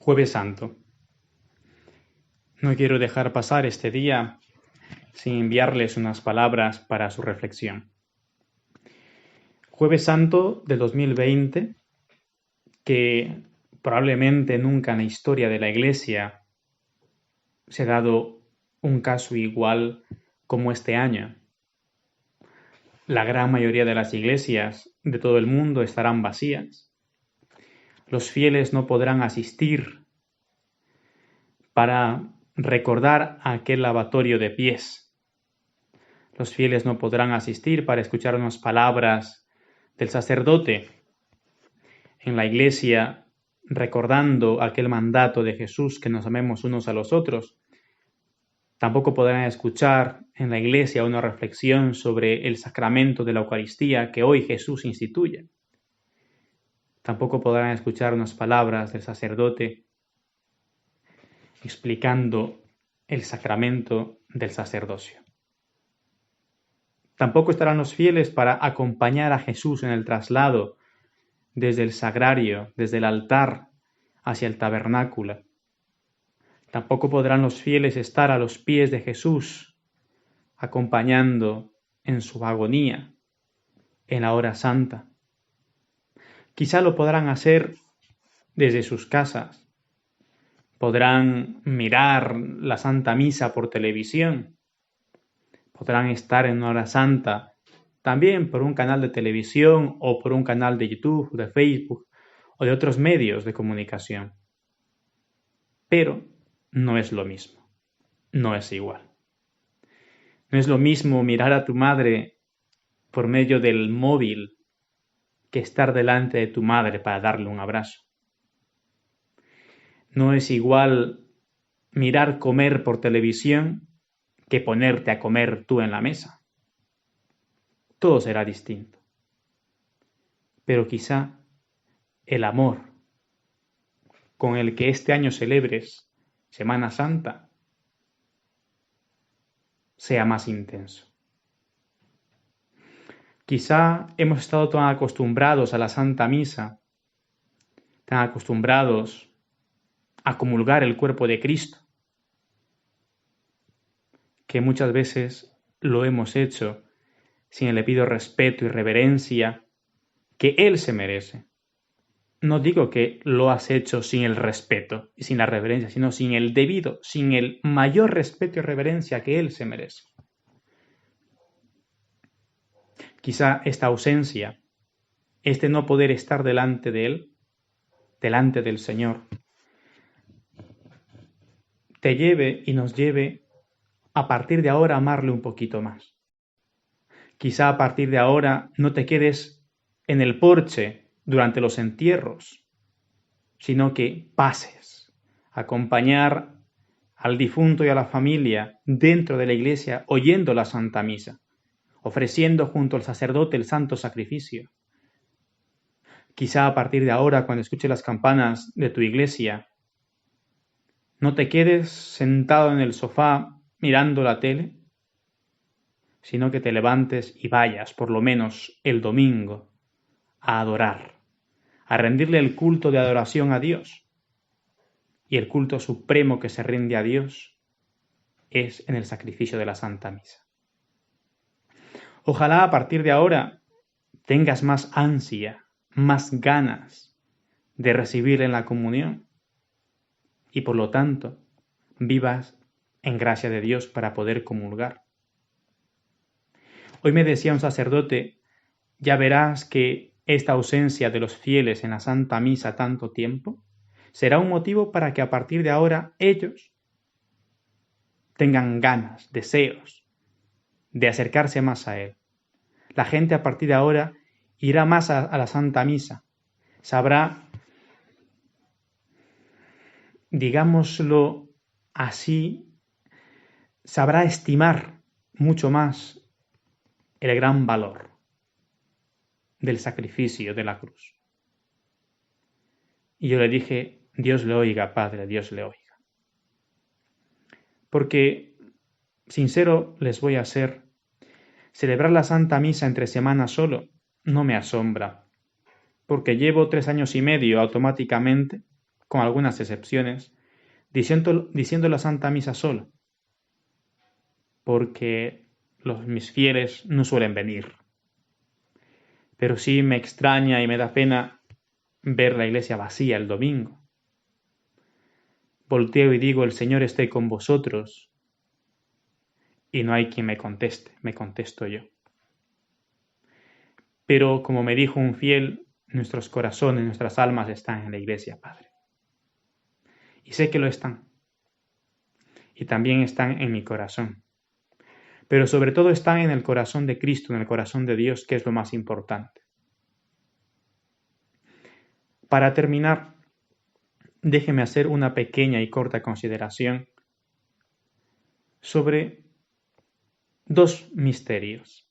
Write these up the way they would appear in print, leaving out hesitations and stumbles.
Jueves Santo. No quiero dejar pasar este día sin enviarles unas palabras para su reflexión. Jueves Santo de 2020, que probablemente nunca en la historia de la Iglesia se ha dado un caso igual como este año. La gran mayoría de las iglesias de todo el mundo estarán vacías. Los fieles no podrán asistir para recordar aquel lavatorio de pies. Los fieles no podrán asistir para escuchar unas palabras del sacerdote en la iglesia recordando aquel mandato de Jesús que nos amemos unos a los otros. Tampoco podrán escuchar en la iglesia una reflexión sobre el sacramento de la Eucaristía que hoy Jesús instituye. Tampoco podrán escuchar unas palabras del sacerdote explicando el sacramento del sacerdocio. Tampoco estarán los fieles para acompañar a Jesús en el traslado desde el sagrario, desde el altar hacia el tabernáculo. Tampoco podrán los fieles estar a los pies de Jesús, acompañando en su agonía, en la hora santa. Quizá lo podrán hacer desde sus casas. Podrán mirar la Santa Misa por televisión. Podrán estar en una hora santa también por un canal de televisión o por un canal de YouTube, de Facebook o de otros medios de comunicación. Pero no es lo mismo, no es igual. No es lo mismo mirar a tu madre por medio del móvil que estar delante de tu madre para darle un abrazo. No es igual mirar comer por televisión que ponerte a comer tú en la mesa. Todo será distinto. Pero quizá el amor con el que este año celebres Semana Santa sea más intenso. Quizá hemos estado tan acostumbrados a la Santa Misa, tan acostumbrados a comulgar el cuerpo de Cristo, que muchas veces lo hemos hecho sin el debido respeto y reverencia que Él se merece. No digo que lo has hecho sin el respeto y sin la reverencia, sino sin el debido, sin el mayor respeto y reverencia que Él se merece. Quizá esta ausencia, este no poder estar delante de Él, delante del Señor, te lleve y nos lleve a partir de ahora a amarle un poquito más. Quizá a partir de ahora no te quedes en el porche durante los entierros, sino que pases a acompañar al difunto y a la familia dentro de la iglesia oyendo la Santa Misa, ofreciendo junto al sacerdote el santo sacrificio. Quizá a partir de ahora, cuando escuches las campanas de tu iglesia, no te quedes sentado en el sofá mirando la tele, sino que te levantes y vayas, por lo menos el domingo, a adorar, a rendirle el culto de adoración a Dios. Y el culto supremo que se rinde a Dios es en el sacrificio de la Santa Misa. Ojalá a partir de ahora tengas más ansia, más ganas de recibir en la comunión y por lo tanto vivas en gracia de Dios para poder comulgar. Hoy me decía un sacerdote, ya verás que esta ausencia de los fieles en la Santa Misa tanto tiempo será un motivo para que a partir de ahora ellos tengan ganas, deseos de acercarse más a Él. La gente a partir de ahora irá más a la Santa Misa, sabrá, digámoslo así, sabrá estimar mucho más el gran valor del sacrificio de la cruz. Y yo le dije, Dios le oiga, Padre, Dios le oiga. Porque, sincero les voy a ser, celebrar la Santa Misa entre semanas solo no me asombra, porque llevo 3 años y medio automáticamente con algunas excepciones, diciendo la Santa Misa solo, porque mis fieles no suelen venir. Pero sí me extraña y me da pena ver la iglesia vacía el domingo. Volteo y digo, el Señor esté con vosotros, y no hay quien me conteste, me contesto yo. Pero como me dijo un fiel, nuestros corazones, nuestras almas están en la iglesia, Padre. Y sé que lo están. Y también están en mi corazón. Pero sobre todo están en el corazón de Cristo, en el corazón de Dios, que es lo más importante. Para terminar, déjeme hacer una pequeña y corta consideración sobre dos misterios.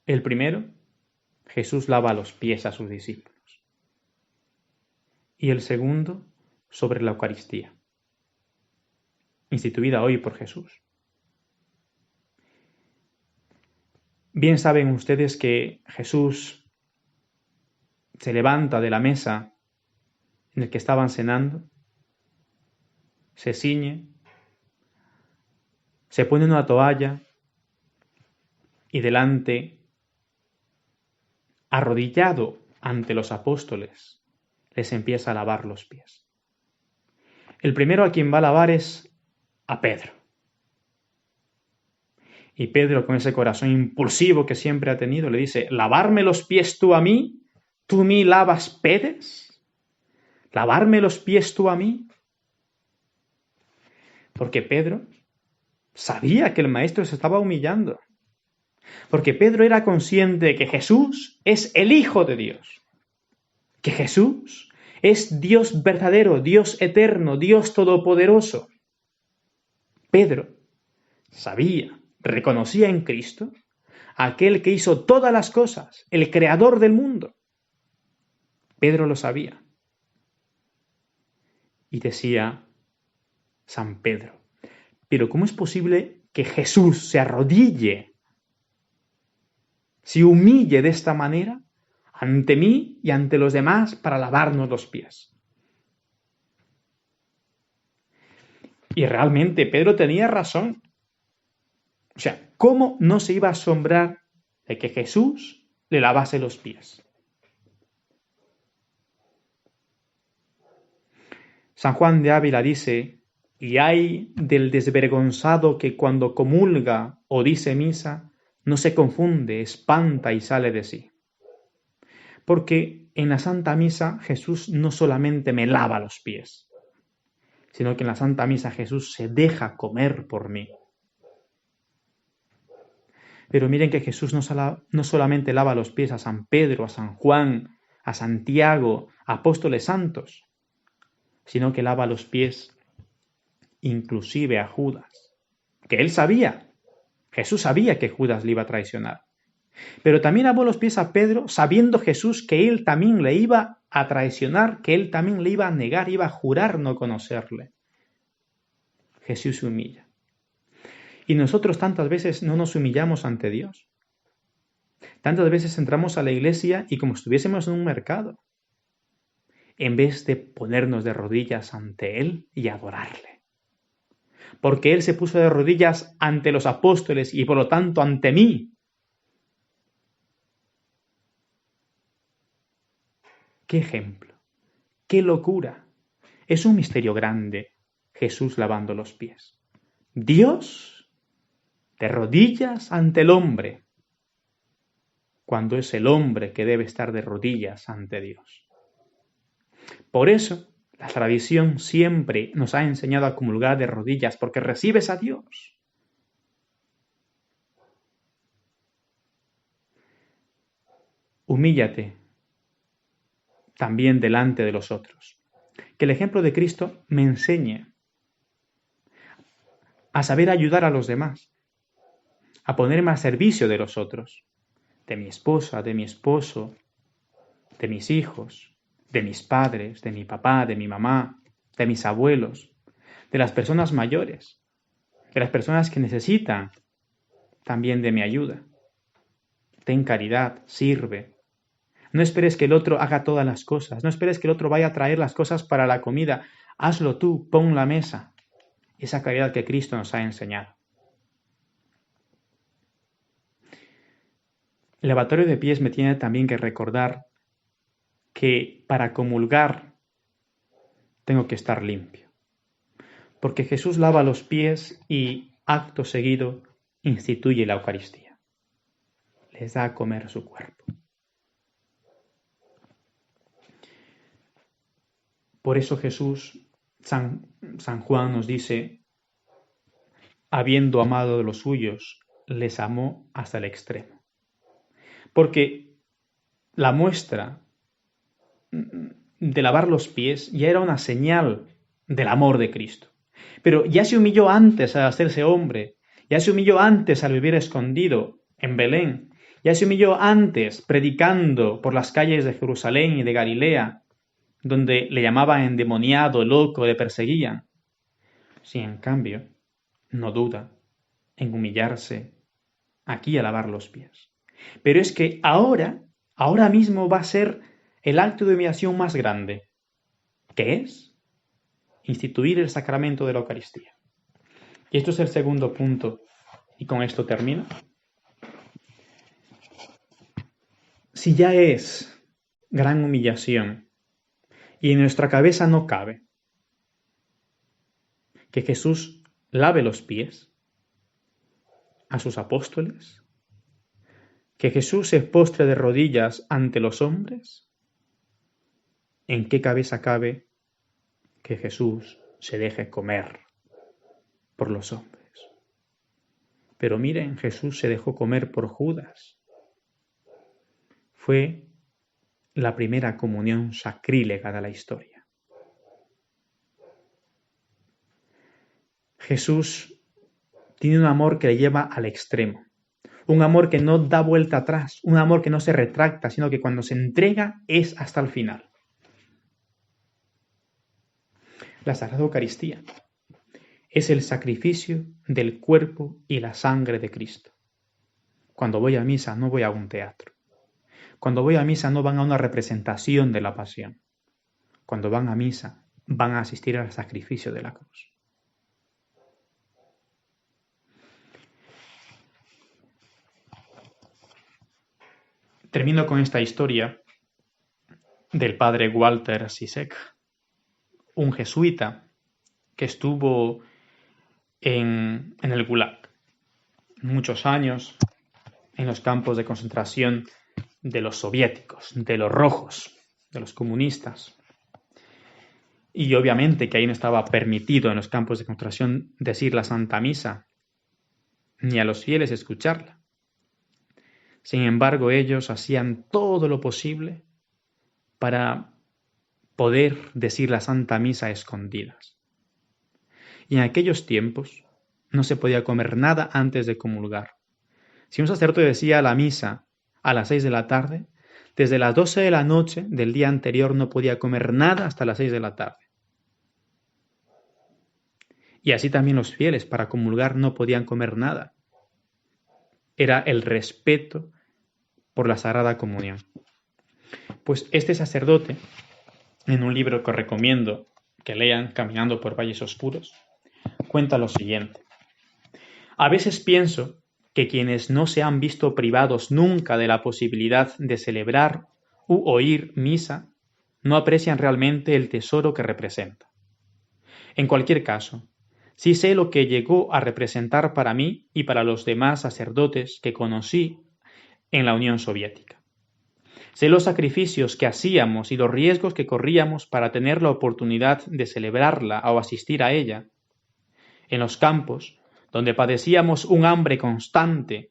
El primero, Jesús lava los pies a sus discípulos. Y el segundo, sobre la Eucaristía, instituida hoy por Jesús. Bien saben ustedes que Jesús se levanta de la mesa en la que estaban cenando, se ciñe, se pone una toalla y delante, arrodillado ante los apóstoles, les empieza a lavar los pies. El primero a quien va a lavar es a Pedro. Y Pedro, con ese corazón impulsivo que siempre ha tenido, le dice, ¿lavarme los pies tú a mí? ¿Tú a mí lavas pedes? ¿Lavarme los pies tú a mí? Porque Pedro sabía que el maestro se estaba humillando. Porque Pedro era consciente de que Jesús es el Hijo de Dios. Que Jesús es Dios verdadero, Dios eterno, Dios todopoderoso. Pedro sabía, reconocía en Cristo a aquel que hizo todas las cosas, el creador del mundo. Pedro lo sabía. Y decía San Pedro, pero ¿cómo es posible que Jesús se arrodille, se humille de esta manera ante mí y ante los demás para lavarnos los pies? Y realmente Pedro tenía razón. O sea, ¿cómo no se iba a asombrar de que Jesús le lavase los pies? San Juan de Ávila dice, y ay del desvergonzado que cuando comulga o dice misa, no se confunde, espanta y sale de sí. Porque en la Santa Misa Jesús no solamente me lava los pies, sino que en la Santa Misa Jesús se deja comer por mí. Pero miren que Jesús no solamente lava los pies a San Pedro, a San Juan, a Santiago, a apóstoles santos, sino que lava los pies inclusive a Judas, que él sabía, Jesús sabía que Judas le iba a traicionar. Pero también lavó los pies a Pedro, sabiendo Jesús que él también le iba a traicionar, que él también le iba a negar, iba a jurar no conocerle. Jesús se humilla. Y nosotros tantas veces no nos humillamos ante Dios. Tantas veces entramos a la iglesia y como estuviésemos en un mercado, en vez de ponernos de rodillas ante Él y adorarle. Porque Él se puso de rodillas ante los apóstoles y por lo tanto ante mí. ¡Qué ejemplo! ¡Qué locura! Es un misterio grande, Jesús lavando los pies. Dios de rodillas ante el hombre, cuando es el hombre que debe estar de rodillas ante Dios. Por eso, la tradición siempre nos ha enseñado a comulgar de rodillas, porque recibes a Dios. Humíllate también delante de los otros. Que el ejemplo de Cristo me enseñe a saber ayudar a los demás, a ponerme al servicio de los otros, de mi esposa, de mi esposo, de mis hijos, de mis padres, de mi papá, de mi mamá, de mis abuelos, de las personas mayores, de las personas que necesitan también de mi ayuda. Ten caridad, sirve, No esperes que el otro haga todas las cosas. No esperes que el otro vaya a traer las cosas para la comida. Hazlo tú, pon la mesa. Esa caridad que Cristo nos ha enseñado. El lavatorio de pies me tiene también que recordar que para comulgar tengo que estar limpio. Porque Jesús lava los pies y acto seguido instituye la Eucaristía. Les da a comer su cuerpo. Por eso Jesús, San Juan nos dice, habiendo amado a los suyos, les amó hasta el extremo. Porque la muestra de lavar los pies ya era una señal del amor de Cristo. Pero ya se humilló antes al hacerse hombre, ya se humilló antes al vivir escondido en Belén, ya se humilló antes predicando por las calles de Jerusalén y de Galilea, donde le llamaban endemoniado, loco, le perseguían. Si en cambio no duda en humillarse aquí a lavar los pies. Pero es que ahora mismo va a ser el acto de humillación más grande, que es instituir el sacramento de la Eucaristía. Y esto es el segundo punto, y con esto termino. Si ya es gran humillación y en nuestra cabeza no cabe que Jesús lave los pies a sus apóstoles, que Jesús se postre de rodillas ante los hombres, ¿en qué cabeza cabe que Jesús se deje comer por los hombres? Pero miren, Jesús se dejó comer por Judas. Fue la primera comunión sacrílega de la historia. Jesús tiene un amor que le lleva al extremo, un amor que no da vuelta atrás, un amor que no se retracta, sino que cuando se entrega es hasta el final. La Sagrada Eucaristía es el sacrificio del cuerpo y la sangre de Cristo. Cuando voy a misa no voy a un teatro. Cuando voy a misa no van a una representación de la pasión. Cuando van a misa van a asistir al sacrificio de la cruz. Termino con esta historia del padre Walter Sisek, un jesuita que estuvo en el Gulag muchos años en los campos de concentración de los soviéticos, de los rojos, de los comunistas. Y obviamente que ahí no estaba permitido en los campos de concentración decir la Santa Misa, ni a los fieles escucharla. Sin embargo, ellos hacían todo lo posible para poder decir la Santa Misa a escondidas. Y en aquellos tiempos no se podía comer nada antes de comulgar. Si un sacerdote decía la misa a las 6 de la tarde, desde las 12 de la noche del día anterior no podía comer nada hasta las 6 de la tarde. Y así también los fieles para comulgar no podían comer nada. Era el respeto por la Sagrada Comunión. Pues este sacerdote, en un libro que os recomiendo que lean, Caminando por Valles Oscuros, cuenta lo siguiente. A veces pienso que quienes no se han visto privados nunca de la posibilidad de celebrar u oír misa no aprecian realmente el tesoro que representa. En cualquier caso, sí sé lo que llegó a representar para mí y para los demás sacerdotes que conocí en la Unión Soviética. Sé los sacrificios que hacíamos y los riesgos que corríamos para tener la oportunidad de celebrarla o asistir a ella. En los campos, donde padecíamos un hambre constante,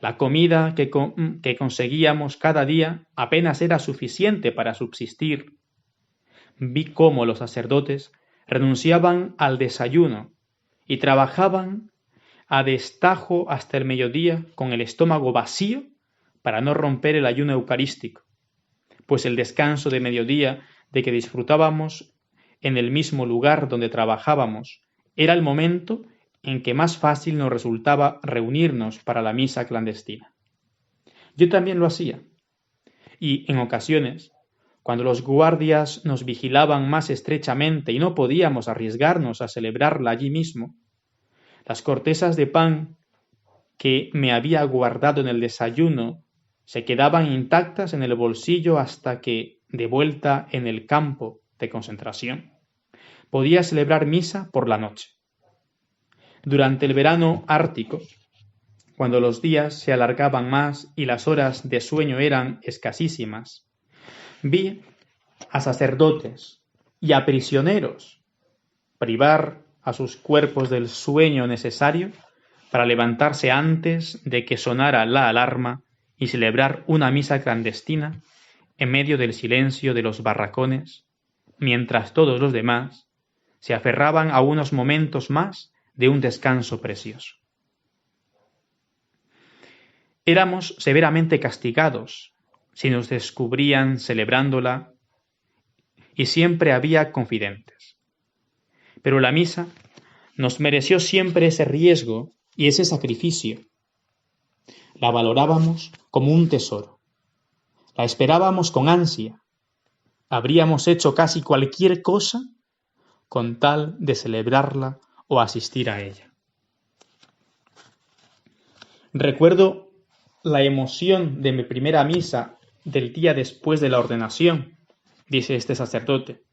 la comida que conseguíamos cada día apenas era suficiente para subsistir. Vi cómo los sacerdotes renunciaban al desayuno y trabajaban a destajo hasta el mediodía con el estómago vacío para no romper el ayuno eucarístico, pues el descanso de mediodía de que disfrutábamos en el mismo lugar donde trabajábamos era el momento en que más fácil nos resultaba reunirnos para la misa clandestina. Yo también lo hacía. y, en ocasiones, cuando los guardias nos vigilaban más estrechamente y no podíamos arriesgarnos a celebrarla allí mismo, las cortezas de pan que me había guardado en el desayuno se quedaban intactas en el bolsillo hasta que, de vuelta en el campo de concentración, podía celebrar misa por la noche. Durante el verano ártico, cuando los días se alargaban más y las horas de sueño eran escasísimas, vi a sacerdotes y a prisioneros privar a sus cuerpos del sueño necesario para levantarse antes de que sonara la alarma y celebrar una misa clandestina en medio del silencio de los barracones, mientras todos los demás se aferraban a unos momentos más de un descanso precioso. Éramos severamente castigados si nos descubrían celebrándola, y siempre había confidentes. Pero la misa nos mereció siempre ese riesgo y ese sacrificio. La valorábamos como un tesoro. La esperábamos con ansia. Habríamos hecho casi cualquier cosa con tal de celebrarla o asistir a ella. Recuerdo la emoción de mi primera misa del día después de la ordenación, dice este sacerdote.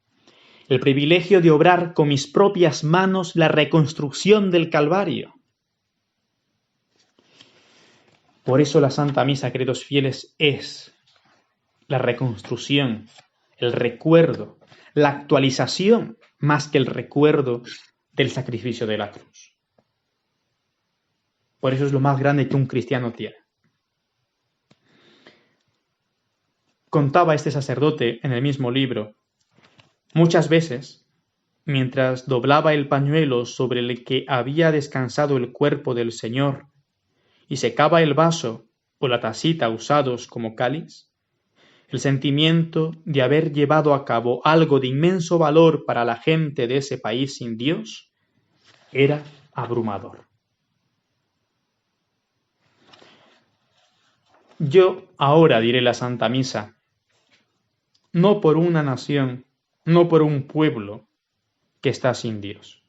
El privilegio de obrar con mis propias manos la reconstrucción del Calvario. Por eso la Santa Misa, queridos fieles, es la reconstrucción, el recuerdo, la actualización, más que el recuerdo del sacrificio de la cruz. Por eso es lo más grande que un cristiano tiene. Contaba este sacerdote en el mismo libro, muchas veces, mientras doblaba el pañuelo sobre el que había descansado el cuerpo del Señor y secaba el vaso o la tacita usados como cáliz, el sentimiento de haber llevado a cabo algo de inmenso valor para la gente de ese país sin Dios era abrumador. Yo ahora diré la Santa Misa, no por una nación, no por un pueblo que está sin Dios,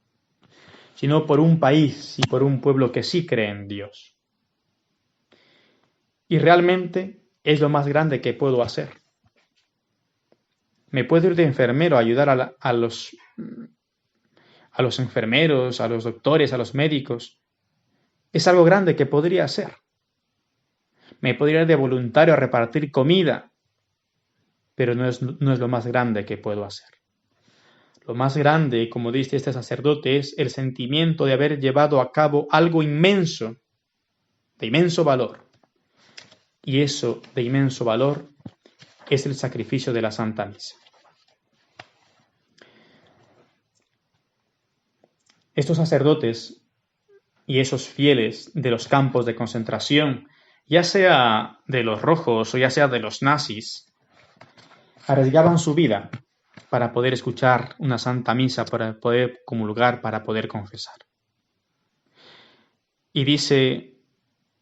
sino por un país y por un pueblo que sí cree en Dios. Y realmente es lo más grande que puedo hacer. Me puedo ir de enfermero a ayudar a los enfermeros, a los doctores, a los médicos. Es algo grande que podría hacer. Me podría ir de voluntario a repartir comida, pero no es lo más grande que puedo hacer. Lo más grande, como dice este sacerdote, es el sentimiento de haber llevado a cabo algo inmenso, de inmenso valor. Y eso de inmenso valor es el sacrificio de la Santa Misa. Estos sacerdotes y esos fieles de los campos de concentración, ya sea de los rojos o ya sea de los nazis, arriesgaban su vida para poder escuchar una Santa Misa, para poder comulgar, para poder confesar. Y dice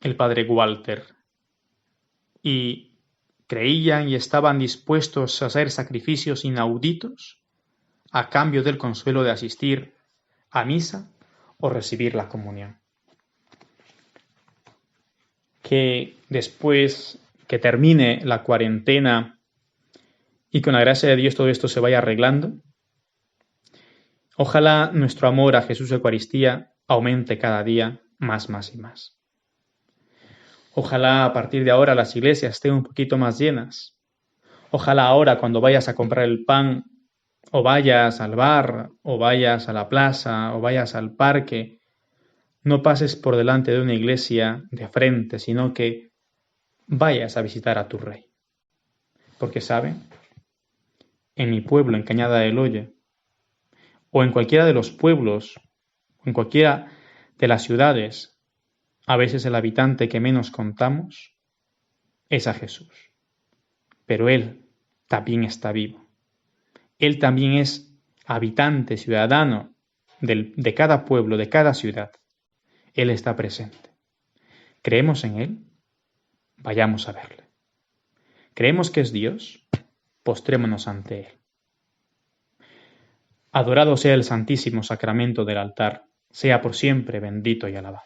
el padre Walter, y creían y estaban dispuestos a hacer sacrificios inauditos a cambio del consuelo de asistir a misa o recibir la comunión. Que después que termine la cuarentena y con la gracia de Dios todo esto se vaya arreglando, ojalá nuestro amor a Jesús Eucaristía aumente cada día más y más. Ojalá a partir de ahora las iglesias estén un poquito más llenas. Ojalá ahora cuando vayas a comprar el pan, o vayas al bar, o vayas a la plaza, o vayas al parque, no pases por delante de una iglesia de frente, sino que vayas a visitar a tu Rey. Porque, ¿saben? En mi pueblo, en Cañada del Oye, o en cualquiera de los pueblos, o en cualquiera de las ciudades, a veces el habitante que menos contamos es a Jesús. Pero Él también está vivo. Él también es habitante, ciudadano de cada pueblo, de cada ciudad. Él está presente. ¿Creemos en Él? Vayamos a verle. ¿Creemos que es Dios? Postrémonos ante Él. Adorado sea el Santísimo Sacramento del altar, sea por siempre bendito y alabado.